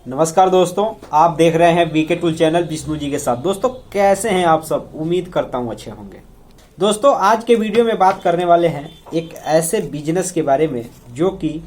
नमस्कार दोस्तों, आप देख रहे हैं VK tool channel Vishnu ji के साथ। दोस्तों कैसे हैं आप सब? उम्मीद करता हूं अच्छे होंगे। दोस्तों आज के वीडियो में बात करने वाले हैं एक ऐसे बिजनेस के बारे में जो कि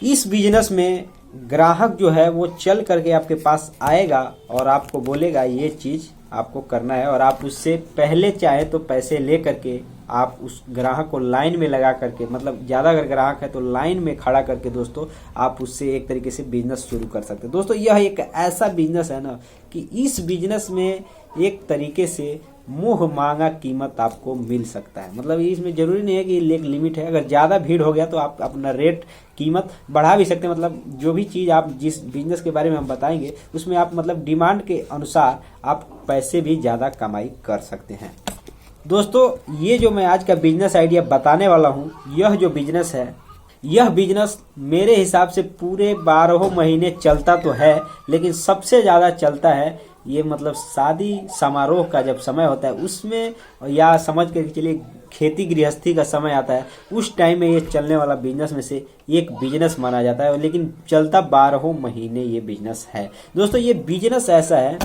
इस बिजनेस में ग्राहक जो है वो चल करके आपके पास आएगा और आपको बोलेगा ये चीज़ आपको करना है, और आप उससे पहले चाहे तो पैसे ले करके आप उस ग्राहक को लाइन में लगा करके, मतलब ज़्यादा अगर ग्राहक है तो लाइन में खड़ा करके दोस्तों आप उससे एक तरीके से बिजनेस शुरू कर सकते हैं। दोस्तों यह एक ऐसा बिजनेस है ना कि इस बिजनेस में एक तरीके से मुंह मांगा कीमत आपको मिल सकता है। मतलब इसमें जरूरी नहीं है कि एक लिमिट है, अगर ज़्यादा भीड़ हो गया तो आप अपना रेट कीमत बढ़ा भी सकते हैं। मतलब जो भी चीज़ आप जिस बिजनेस के बारे में हम बताएंगे उसमें आप मतलब डिमांड के अनुसार आप पैसे भी ज़्यादा कमाई कर सकते हैं। दोस्तों ये जो मैं आज का बिजनेस आइडिया बताने वाला हूँ, यह जो बिजनेस है, यह बिजनेस मेरे हिसाब से पूरे 12 महीने चलता तो है, लेकिन सबसे ज़्यादा चलता है ये मतलब शादी समारोह का जब समय होता है उसमें, या समझ के चलिए खेती गृहस्थी का समय आता है, उस टाइम में ये चलने वाला बिजनेस में से एक बिजनेस माना जाता है। लेकिन चलता 12 महीने ये बिजनेस है। दोस्तों ये बिजनेस ऐसा है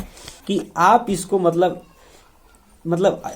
कि आप इसको मतलब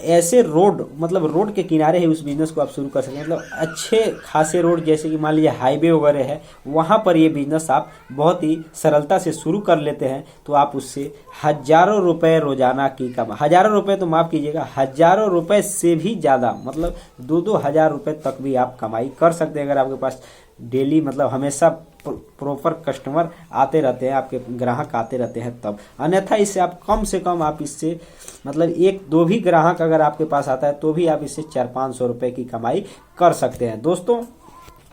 ऐसे रोड के किनारे ही उस बिजनेस को आप शुरू कर सकते हैं। मतलब अच्छे खासे रोड, जैसे कि मान लीजिए हाईवे वगैरह है, वहाँ पर ये बिजनेस आप बहुत ही सरलता से शुरू कर लेते हैं तो आप उससे हजारों रुपए रोजाना की कमा, हजारों रुपए तो माफ़ कीजिएगा, हजारों रुपए से भी ज़्यादा, मतलब 2-2 हज़ार रुपये तक भी आप कमाई कर सकते हैं अगर आपके पास डेली मतलब हमेशा प्रॉपर कस्टमर आते रहते हैं, आपके ग्राहक आते रहते हैं तब। अन्यथा इससे आप कम से कम आप इससे मतलब 1-2 भी ग्राहक अगर आपके पास आता है तो भी आप इससे 400-500 रुपये की कमाई कर सकते हैं। दोस्तों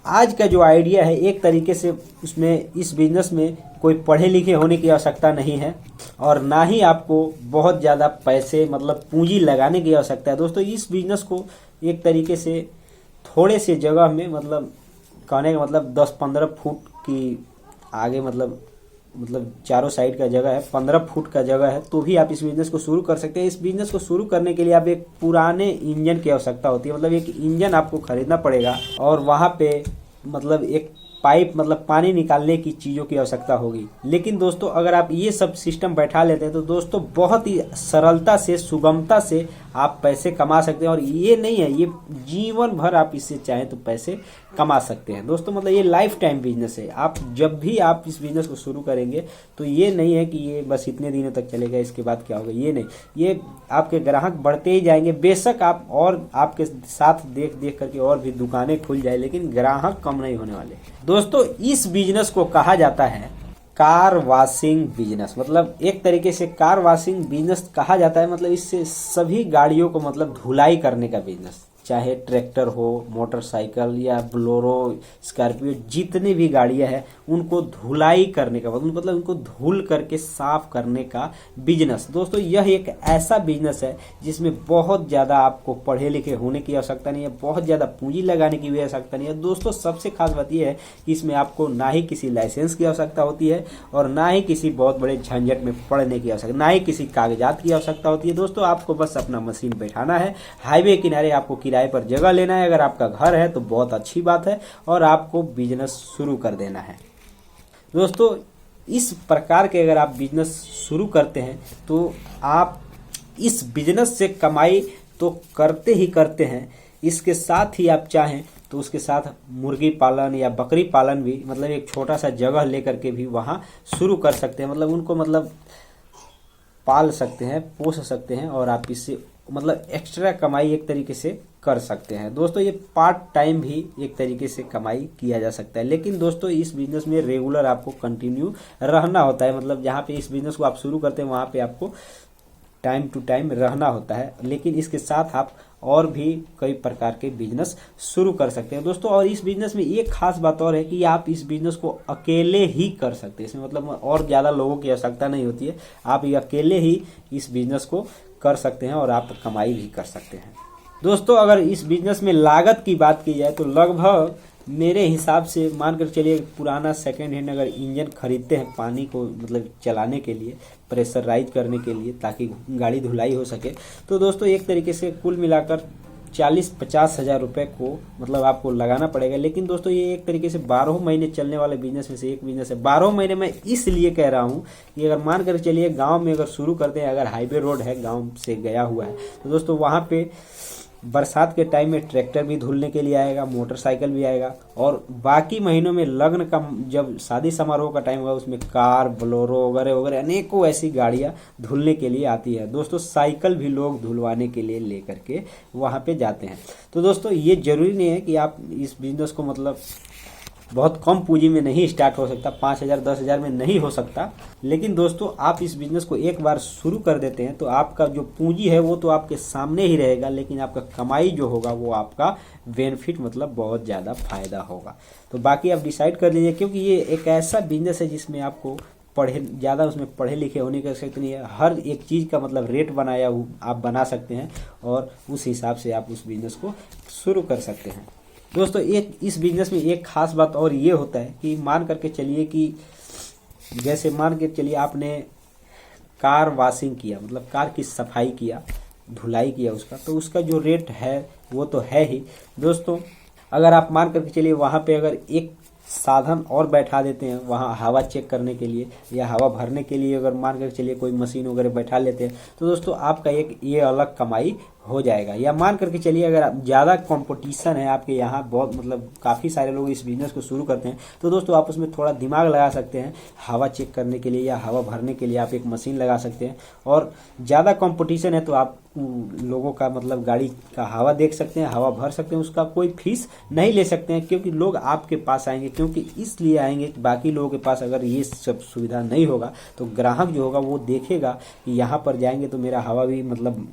आज का जो आइडिया है एक तरीके से उसमें इस बिजनेस में कोई पढ़े लिखे होने की आवश्यकता नहीं है और ना ही आपको बहुत ज़्यादा पैसे मतलब पूंजी लगाने की आवश्यकता है। दोस्तों इस बिजनेस को एक तरीके से थोड़े से जगह में, मतलब कहने का मतलब 10-15 फुट की आगे मतलब चारों साइड का जगह है, 15 फुट का जगह है, तो भी आप इस बिजनेस को शुरू कर सकते हैं। इस बिजनेस को शुरू करने के लिए आप एक पुराने इंजन की आवश्यकता होती है। मतलब एक इंजन आपको खरीदना पड़ेगा और वहाँ पे मतलब एक पाइप, मतलब पानी निकालने की चीज़ों की आवश्यकता होगी। लेकिन दोस्तों अगर आप ये सब सिस्टम बैठा लेते हैं तो दोस्तों बहुत ही सरलता से, सुगमता से आप पैसे कमा सकते हैं। और ये नहीं है, ये जीवन भर आप इससे चाहें तो पैसे कमा सकते हैं। दोस्तों मतलब ये लाइफ टाइम बिजनेस है। आप जब भी आप इस बिजनेस को शुरू करेंगे तो ये नहीं है कि ये बस इतने दिनों तक चलेगा, इसके बाद क्या होगा, ये नहीं। ये आपके ग्राहक बढ़ते ही जाएंगे। बेशक आप और आपके साथ देख देख करके और भी दुकानें खुल जाए, लेकिन ग्राहक कम नहीं होने वाले। दोस्तों इस बिजनेस को कहा जाता है कार वॉशिंग बिजनेस। मतलब एक तरीके से कार वॉशिंग बिजनेस कहा जाता है। मतलब इससे सभी गाड़ियों को मतलब धुलाई करने का बिजनेस, चाहे ट्रैक्टर हो, मोटरसाइकिल या बोलेरो, स्कॉर्पियो, जितनी भी गाड़ियां हैं उनको धुलाई करने का मतलब उनको धुल करके साफ करने का बिजनेस। दोस्तों यह एक ऐसा बिजनेस है जिसमें बहुत ज़्यादा आपको पढ़े लिखे होने की आवश्यकता नहीं है, बहुत ज़्यादा पूंजी लगाने की भी आवश्यकता नहीं है। दोस्तों सबसे खास बात यह है कि इसमें आपको ना ही किसी लाइसेंस की आवश्यकता होती है और ना ही किसी बहुत बड़े झंझट में पड़ने की आवश्यकता, ना ही किसी कागजात की आवश्यकता होती है। दोस्तों आपको बस अपना मशीन बैठाना है, हाईवे किनारे आपको किराए पर जगह लेना है, अगर आपका घर है तो बहुत अच्छी बात है, और आपको बिजनेस शुरू कर देना है। दोस्तों इस प्रकार के अगर आप बिजनेस शुरू करते हैं तो आप इस बिजनेस से कमाई तो करते ही करते हैं, इसके साथ ही आप चाहें तो उसके साथ मुर्गी पालन या बकरी पालन भी, मतलब एक छोटा सा जगह लेकर के भी वहाँ शुरू कर सकते हैं। मतलब उनको मतलब पाल सकते हैं, पोस सकते हैं, और आप इससे मतलब एक्स्ट्रा कमाई एक तरीके से कर सकते हैं। दोस्तों ये पार्ट टाइम भी एक तरीके से कमाई किया जा सकता है। लेकिन दोस्तों इस बिजनेस में रेगुलर आपको कंटिन्यू रहना होता है। मतलब जहाँ पे इस बिजनेस को आप शुरू करते हैं वहाँ पे आपको टाइम टू टाइम रहना होता है। लेकिन इसके साथ आप और भी कई प्रकार के बिजनेस शुरू कर सकते हैं। दोस्तों और इस बिजनेस में एक खास बात और है कि आप इस बिजनेस को अकेले ही कर सकते हैं। इसमें मतलब और ज़्यादा लोगों की आवश्यकता नहीं होती है, आप ये अकेले ही इस बिजनेस को कर सकते हैं और आप कमाई भी कर सकते हैं। दोस्तों अगर इस बिजनेस में लागत की बात की जाए तो लगभग मेरे हिसाब से मानकर चलिए पुराना सेकेंड हैंड अगर इंजन खरीदते हैं पानी को मतलब चलाने के लिए, प्रेशराइज करने के लिए, ताकि गाड़ी धुलाई हो सके, तो दोस्तों एक तरीके से कुल मिलाकर 40-50 हज़ार रुपये को मतलब आपको लगाना पड़ेगा। लेकिन दोस्तों ये एक तरीके से 12 महीने चलने वाले बिजनेस में से एक बिजनेस है। 12 महीने में इसलिए कह रहा हूँ कि अगर मान कर चलिए गांव में अगर शुरू करते हैं, अगर हाईवे रोड है गांव से गया हुआ है, तो दोस्तों वहाँ पे बरसात के टाइम में ट्रैक्टर भी धुलने के लिए आएगा, मोटरसाइकिल भी आएगा, और बाकी महीनों में लग्न का जब शादी समारोह का टाइम होगा उसमें कार, बोलेरो वगैरह वगैरह अनेकों ऐसी गाड़ियां धुलने के लिए आती है। दोस्तों साइकिल भी लोग धुलवाने के लिए लेकर के वहां पे जाते हैं। तो दोस्तों ये जरूरी नहीं है कि आप इस बिजनेस को मतलब बहुत कम पूंजी में नहीं स्टार्ट हो सकता, 5,000 10,000 में नहीं हो सकता। लेकिन दोस्तों आप इस बिजनेस को एक बार शुरू कर देते हैं तो आपका जो पूंजी है वो तो आपके सामने ही रहेगा, लेकिन आपका कमाई जो होगा वो आपका बेनिफिट मतलब बहुत ज़्यादा फायदा होगा। तो बाकी आप डिसाइड कर लीजिए, क्योंकि ये एक ऐसा बिजनेस है जिसमें आपको ज़्यादा उसमें पढ़े लिखे होने की आवश्यकता नहीं है। हर एक चीज़ का मतलब रेट बनाया आप बना सकते हैं और उस हिसाब से आप उस बिजनेस को शुरू कर सकते हैं। दोस्तों एक इस बिजनेस में एक खास बात और ये होता है कि मान करके चलिए कि जैसे मान के चलिए आपने कार वॉशिंग किया, मतलब कार की सफाई किया, धुलाई किया उसका, तो उसका जो रेट है वो तो है ही। दोस्तों अगर आप मान करके चलिए वहाँ पे अगर एक साधन और बैठा देते हैं वहाँ हवा चेक करने के लिए या हवा भरने के लिए, अगर मान कर चलिए कोई मशीन वगैरह बैठा लेते हैं, तो दोस्तों आपका एक ये अलग कमाई हो जाएगा। या मान करके चलिए अगर आप ज़्यादा कंपटीशन है आपके यहाँ, बहुत मतलब काफ़ी सारे लोग इस बिजनेस को शुरू करते हैं, तो दोस्तों आप उसमें थोड़ा दिमाग लगा सकते हैं। हवा चेक करने के लिए या हवा भरने के लिए आप एक मशीन लगा सकते हैं, और ज़्यादा कंपटीशन है तो आप लोगों का मतलब गाड़ी का हवा देख सकते हैं, हवा भर सकते हैं, उसका कोई फीस नहीं ले सकते हैं, क्योंकि लोग आपके पास आएंगे। क्योंकि इसलिए आएंगे कि बाकी लोगों के पास अगर ये सब सुविधा नहीं होगा तो ग्राहक जो होगा वो देखेगा कि यहाँ पर जाएंगे तो मेरा हवा भी मतलब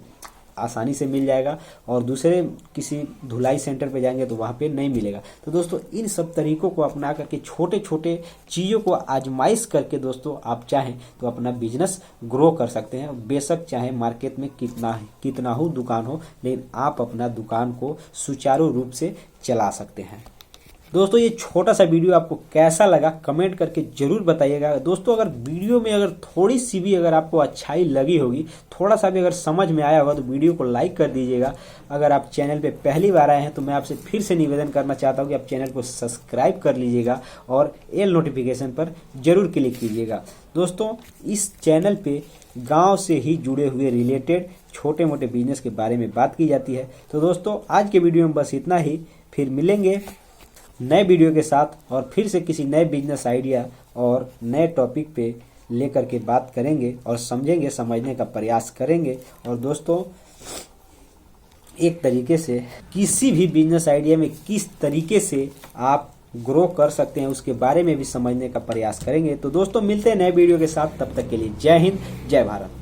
आसानी से मिल जाएगा, और दूसरे किसी धुलाई सेंटर पे जाएंगे तो वहाँ पे नहीं मिलेगा। तो दोस्तों इन सब तरीकों को अपना करके छोटे छोटे चीज़ों को आजमाइश करके दोस्तों आप चाहें तो अपना बिजनेस ग्रो कर सकते हैं। बेशक चाहे मार्केट में कितना हो दुकान हो, लेकिन आप अपना दुकान को सुचारू रूप से चला सकते हैं। दोस्तों ये छोटा सा वीडियो आपको कैसा लगा कमेंट करके जरूर बताइएगा। दोस्तों अगर वीडियो में अगर थोड़ी सी भी अगर आपको अच्छाई लगी होगी, थोड़ा सा भी अगर समझ में आया होगा, तो वीडियो को लाइक कर दीजिएगा। अगर आप चैनल पे पहली बार आए हैं तो मैं आपसे फिर से निवेदन करना चाहता हूँ कि आप चैनल को सब्सक्राइब कर लीजिएगा और एल नोटिफिकेशन पर जरूर क्लिक कीजिएगा। दोस्तों इस चैनल पे गाँव से ही जुड़े हुए रिलेटेड छोटे मोटे बिजनेस के बारे में बात की जाती है। तो दोस्तों आज के वीडियो में बस इतना ही, फिर मिलेंगे नए वीडियो के साथ और फिर से किसी नए बिजनेस आइडिया और नए टॉपिक पे लेकर के बात करेंगे और समझेंगे, समझने का प्रयास करेंगे। और दोस्तों एक तरीके से किसी भी बिजनेस आइडिया में किस तरीके से आप ग्रो कर सकते हैं उसके बारे में भी समझने का प्रयास करेंगे। तो दोस्तों मिलते हैं नए वीडियो के साथ, तब तक के लिए जय हिंद, जय भारत।